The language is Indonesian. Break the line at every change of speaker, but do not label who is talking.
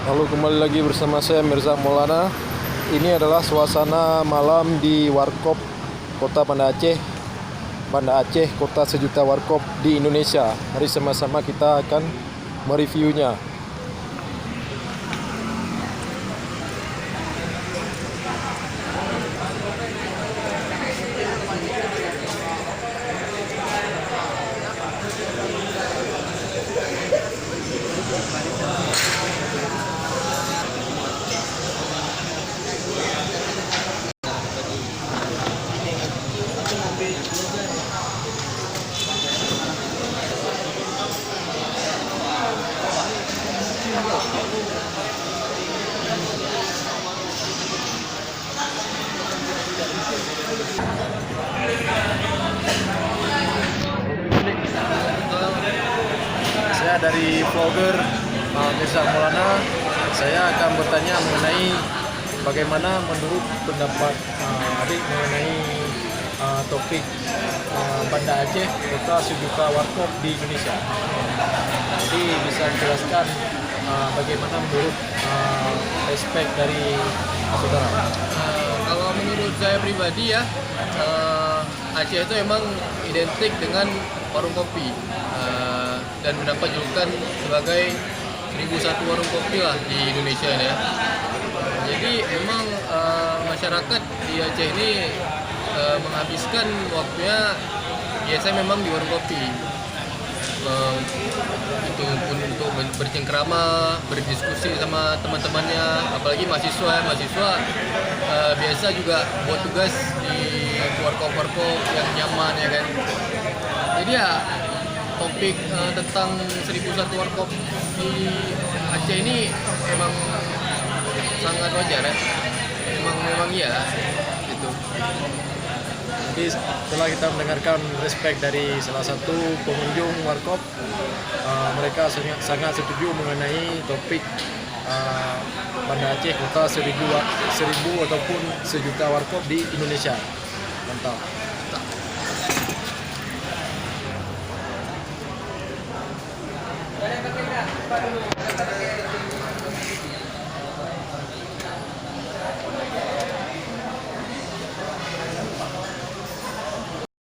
Halo, kembali lagi bersama saya Mirza Maulana. Ini adalah suasana malam di Warkop Kota Banda Aceh. Banda Aceh, kota sejuta warkop di Indonesia. Mari sama-sama kita akan mereviewnya. Saya dari vlogger Mirza Maulana. Saya akan bertanya mengenai bagaimana menurut pendapat adik mengenai topik Banda Aceh, kota sejuta warkop di Indonesia. Jadi bisa dijelaskan bagaimana menurut aspek dari saudara?
Kalau menurut saya pribadi ya, Aceh itu emang identik dengan warung kopi dan mendapat julukan sebagai 1001 warung kopi lah di Indonesia ini ya. Jadi emang masyarakat di Aceh ini menghabiskan waktunya biasanya memang di warung kopi. Itu pun untuk bercengkrama, berdiskusi sama teman-temannya, apalagi mahasiswa biasa juga buat tugas di warkop-warkop yang nyaman ya kan. Jadi ya topik tentang 1001 warkop di Aceh ini emang sangat wajar ya. Memang iya gitu.
Jadi setelah kita mendengarkan respek dari salah satu pengunjung warkop, mereka sangat setuju mengenai topik Banda Aceh, kota seribu ataupun sejuta warkop di Indonesia. Mantap.